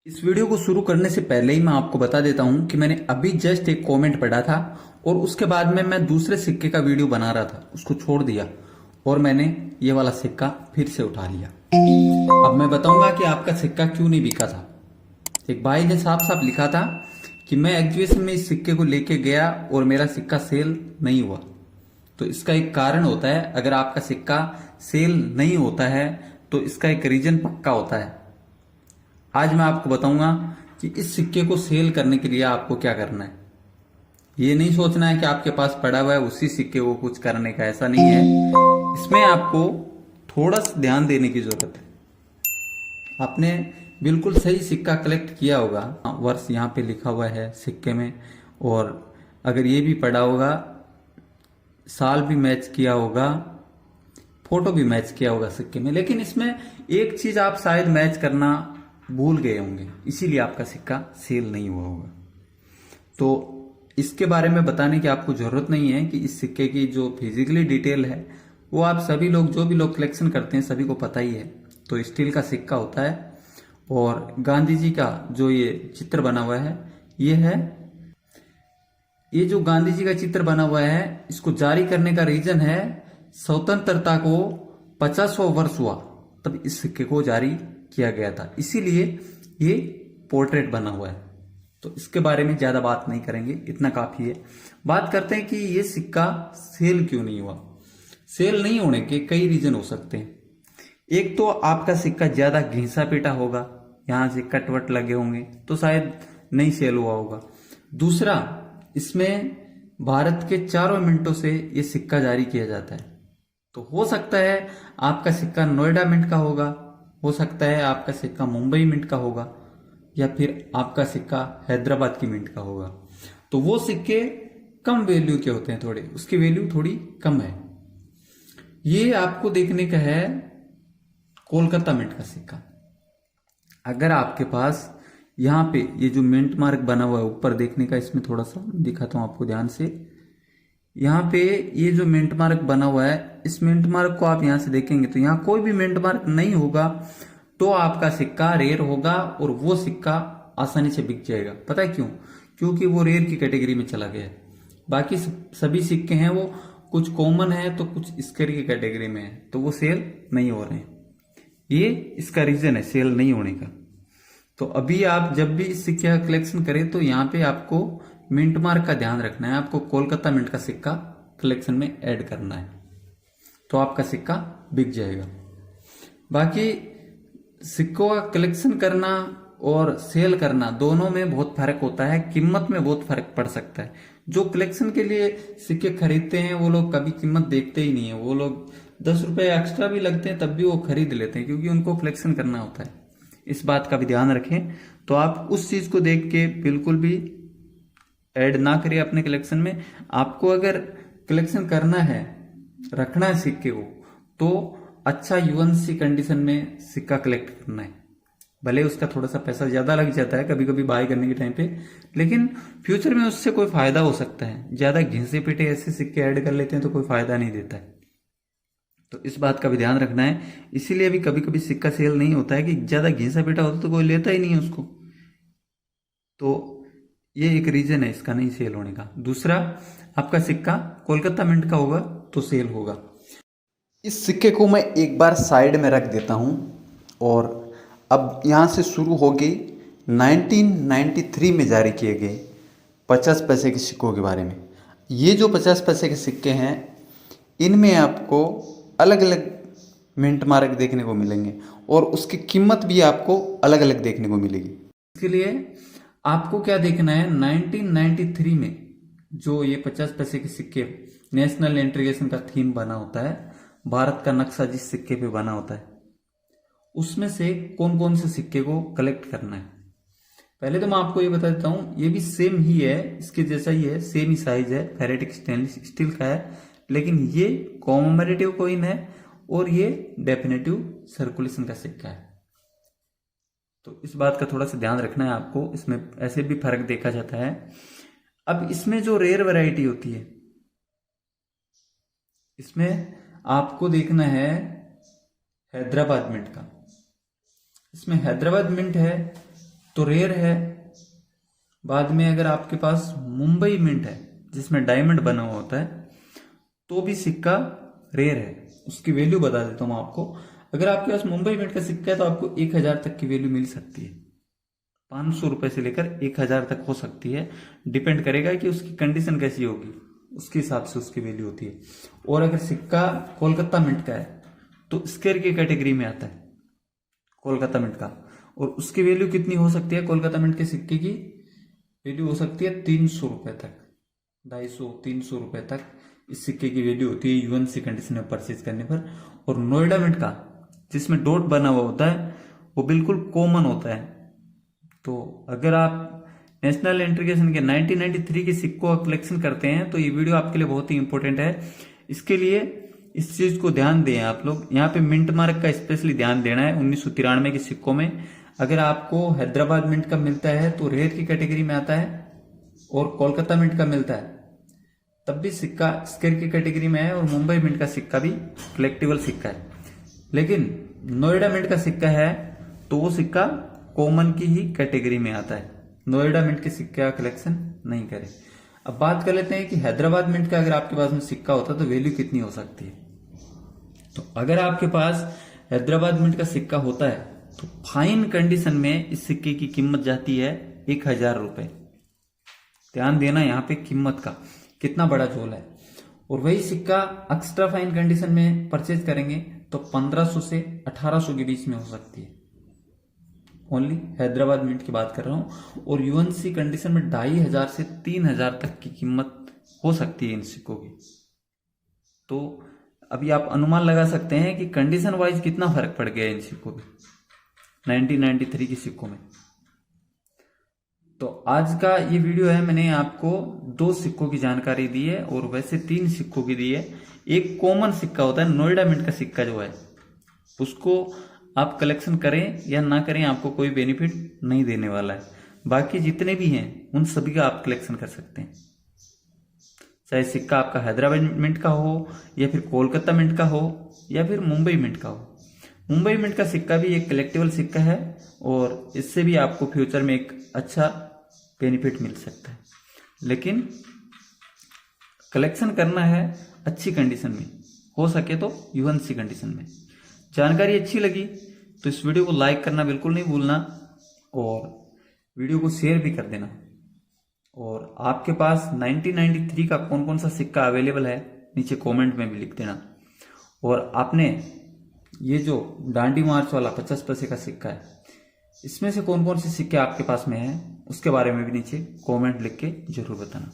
इस वीडियो को शुरू करने से पहले ही मैं आपको बता देता हूं कि मैंने अभी जस्ट एक कमेंट पढ़ा था और उसके बाद में मैं दूसरे सिक्के का वीडियो बना रहा था, उसको छोड़ दिया और मैंने ये वाला सिक्का फिर से उठा लिया। अब मैं बताऊंगा कि आपका सिक्का क्यों नहीं बिका था। एक भाई ने साफ साफ लिखा था कि मैं एग्जीबिशन में इस सिक्के को लेके गया और मेरा सिक्का सेल नहीं हुआ। तो इसका एक कारण होता है, अगर आपका सिक्का सेल नहीं होता है तो इसका एक रीजन पक्का होता है। आज मैं आपको बताऊंगा कि इस सिक्के को सेल करने के लिए आपको क्या करना है। ये नहीं सोचना है कि आपके पास पड़ा हुआ है उसी सिक्के को कुछ करने का, ऐसा नहीं है। इसमें आपको थोड़ा सा ध्यान देने की जरूरत है। आपने बिल्कुल सही सिक्का कलेक्ट किया होगा, वर्ष यहाँ पे लिखा हुआ है सिक्के में, और अगर ये भी पड़ा होगा, साल भी मैच किया होगा, फोटो भी मैच किया होगा सिक्के में, लेकिन इसमें एक चीज आप शायद मैच करना भूल गए होंगे, इसीलिए आपका सिक्का सेल नहीं हुआ होगा। तो इसके बारे में बताने की आपको जरूरत नहीं है कि इस सिक्के की जो फिजिकली डिटेल है वो आप सभी लोग, जो भी लोग कलेक्शन करते हैं, सभी को पता ही है। तो स्टील का सिक्का होता है और गांधी जी का जो ये चित्र बना हुआ है, ये जो गांधी जी का चित्र बना हुआ है, इसको जारी करने का रीजन है स्वतंत्रता को 50वां वर्ष हुआ तब इस सिक्के को जारी किया गया था, इसीलिए ये पोर्ट्रेट बना हुआ है। तो इसके बारे में ज्यादा बात नहीं करेंगे, इतना काफी है। बात करते हैं कि ये सिक्का सेल क्यों नहीं हुआ। सेल नहीं होने के कई रीजन हो सकते हैं। एक तो आपका सिक्का ज्यादा घिसा पीटा होगा, यहां से कटवट लगे होंगे तो शायद नहीं सेल हुआ होगा। दूसरा, इसमें भारत के चारों मिनटों से ये सिक्का जारी किया जाता है। तो हो सकता है आपका सिक्का नोएडा मिंट का होगा, हो सकता है आपका सिक्का मुंबई मिंट का होगा, या फिर आपका सिक्का हैदराबाद की मिंट का होगा। तो वो सिक्के कम वैल्यू के होते हैं, थोड़े उसकी वैल्यू थोड़ी कम है। ये आपको देखने का है कोलकाता मिंट का सिक्का। अगर आपके पास यहाँ पे ये जो मिंट मार्क बना हुआ है ऊपर, देखने का, इसमें थोड़ा सा दिखाता हूं आपको ध्यान से। यहाँ पे ये जो मिंट मार्क बना हुआ है, इस मिंट मार्क को आप यहां से देखेंगे तो यहाँ कोई भी मिंट मार्क नहीं होगा, तो आपका सिक्का रेयर होगा और वो सिक्का आसानी से बिक जाएगा। पता है क्यों? क्योंकि वो रेयर की कैटेगरी में चला गया है। बाकी सभी सिक्के हैं वो कुछ कॉमन है तो कुछ स्केयर की कैटेगरी में है, तो वो सेल नहीं हो रहे हैं। ये इसका रीजन है सेल नहीं होने का। तो अभी आप जब भी इस सिक्के का कलेक्शन करें तो यहाँ पे आपको मिंट मार्क का ध्यान रखना है, आपको कोलकाता मिंट का सिक्का कलेक्शन में ऐड करना है, तो आपका सिक्का बिक जाएगा। बाकी सिक्कों का कलेक्शन करना और सेल करना दोनों में बहुत फर्क होता है, कीमत में बहुत फर्क पड़ सकता है। जो कलेक्शन के लिए सिक्के खरीदते हैं वो लोग कभी कीमत देखते ही नहीं है, वो लोग 10 रुपए एक्स्ट्रा भी लगते हैं तब भी वो खरीद लेते हैं, क्योंकि उनको कलेक्शन करना होता है। इस बात का भी ध्यान रखें। तो आप उस चीज को देख के बिल्कुल भी ऐड ना करिए अपने कलेक्शन में। आपको अगर कलेक्शन करना है, रखना है सिक्के को, तो अच्छा यूएनसी कंडीशन में सिक्का कलेक्ट करना है। भले उसका थोड़ा सा पैसा ज्यादा लग जाता है कभी कभी बाय करने के टाइम पे, लेकिन फ्यूचर में उससे कोई फायदा हो सकता है। ज्यादा घिसे पिटे ऐसे सिक्के ऐड कर लेते हैं तो कोई फायदा नहीं देता है। तो इस बात का भी ध्यान रखना है। इसीलिए भी कभी कभी सिक्का सेल नहीं होता है कि ज्यादा घिसा पिटा होता तो कोई लेता ही नहीं है उसको। तो ये एक रीजन है इसका नहीं सेल होने का। दूसरा, आपका सिक्का कोलकाता मिंट का होगा तो सेल होगा। इस सिक्के को मैं एक बार साइड में रख देता हूं और अब यहां से शुरू हो गई 1993 में जारी किए गए 50 पैसे के सिक्कों के बारे में। ये जो 50 पैसे के सिक्के हैं, इनमें आपको अलग अलग मिंट मार्क देखने को मिलेंगे और उसकी कीमत भी आपको अलग अलग देखने को मिलेगी। इसके लिए आपको क्या देखना है, 1993 में जो ये 50 पैसे के सिक्के, नेशनल इंटीग्रेशन का थीम बना होता है, भारत का नक्शा जिस सिक्के पे बना होता है, उसमें से कौन कौन से सिक्के को कलेक्ट करना है। पहले तो मैं आपको ये बता देता हूं, ये भी सेम ही है, इसके जैसा ही है, सेम ही साइज है, फेरेटिक स्टेनलेस स्टील का है, लेकिन ये कॉमेमोरेटिव कॉइन है और ये डेफिनेटिव सर्कुलेशन का सिक्का है। तो इस बात का थोड़ा सा ध्यान रखना है आपको, इसमें ऐसे भी फर्क देखा जाता है। अब इसमें जो रेयर वैरायटी होती है, इसमें आपको देखना है हैदराबाद मिंट का। इसमें हैदराबाद मिंट है तो रेयर है। बाद में अगर आपके पास मुंबई मिंट है जिसमें डायमंड बना हुआ होता है तो भी सिक्का रेयर है। उसकी वैल्यू बता देता हूं आपको। अगर आपके पास मुंबई मिंट का सिक्का है तो आपको 1000 तक की वैल्यू मिल सकती है। 500 रुपए से लेकर 1000 तक हो सकती है। डिपेंड करेगा कि उसकी कंडीशन कैसी होगी, उसके हिसाब से उसकी वैल्यू होती है। और अगर सिक्का कोलकाता मिंट का है तो स्क्वायर की कैटेगरी में आता है कोलकाता मिंट का। और उसकी वैल्यू कितनी हो सकती है? कोलकाता मिंट के सिक्के की वैल्यू हो सकती है 300 रुपए तक, 250-300 रुपए तक इस सिक्के की वैल्यू होती है यूएनसी कंडीशन में परचेज करने पर। और नोएडा मिंट का जिसमें डॉट बना हुआ होता है वो बिल्कुल कॉमन होता है। तो अगर आप नेशनल इंटीग्रेशन के 1993 के सिक्कों का कलेक्शन करते हैं तो ये वीडियो आपके लिए बहुत ही इंपॉर्टेंट है। इसके लिए इस चीज को ध्यान दें आप लोग। यहाँ पे मिंट मार्क का स्पेशली ध्यान देना है। 1993 के सिक्कों में अगर आपको हैदराबाद मिंट का मिलता है तो रेयर की कैटेगरी में आता है, और कोलकाता मिंट का मिलता है तब भी सिक्का स्क्वायर की कैटेगरी में है, और मुंबई मिंट का सिक्का भी कलेक्टिबल सिक्का है। लेकिन नोएडा मिंट का सिक्का है तो वो सिक्का कॉमन की ही कैटेगरी में आता है। नोएडा मिंट के सिक्के का कलेक्शन नहीं करें। अब बात कर लेते हैं कि हैदराबाद मिंट का अगर आपके पास में सिक्का होता तो वैल्यू कितनी हो सकती है। तो अगर आपके पास हैदराबाद मिंट का सिक्का होता है तो फाइन कंडीशन में इस सिक्के की कीमत जाती है 1000 रुपए। ध्यान देना यहाँ पे कीमत का कितना बड़ा झोल है। और वही सिक्का एक्स्ट्रा फाइन कंडीशन में परचेज करेंगे तो 1500 से 1800 के बीच में हो सकती है। ओनली हैदराबाद मिंट की बात कर रहा हूं। और यूएनसी कंडीशन में 2500 से 3000 तक की कीमत हो सकती है इन सिक्कों की। तो अभी आप अनुमान लगा सकते हैं कि कंडीशन वाइज कितना फर्क पड़ गया इन सिक्कों में 1993 के सिक्कों में। तो आज का ये वीडियो है, मैंने आपको 2 सिक्कों की जानकारी दी है और वैसे 3 सिक्कों की दी है। एक कॉमन सिक्का होता है नोएडा मिंट का सिक्का जो है, उसको आप कलेक्शन करें या ना करें आपको कोई बेनिफिट नहीं देने वाला है। बाकी जितने भी हैं उन सभी का आप कलेक्शन कर सकते हैं, चाहे सिक्का आपका हैदराबाद मिंट का हो या फिर कोलकाता मिंट का हो या फिर मुंबई मिंट का हो। मुंबई मिंट का सिक्का भी एक कलेक्टिबल सिक्का है और इससे भी आपको फ्यूचर में एक अच्छा बेनिफिट मिल सकता है। लेकिन कलेक्शन करना है अच्छी कंडीशन में, हो सके तो यूएनसी कंडीशन में। जानकारी अच्छी लगी तो इस वीडियो को लाइक करना बिल्कुल नहीं भूलना और वीडियो को शेयर भी कर देना। और आपके पास 1993 का कौन कौन सा सिक्का अवेलेबल है नीचे कमेंट में भी लिख देना। और आपने ये जो डांडी मार्च वाला 50 पैसे का सिक्का है, इसमें से कौन कौन से सिक्के आपके पास में है उसके बारे में भी नीचे कमेंट लिख के जरूर बताना।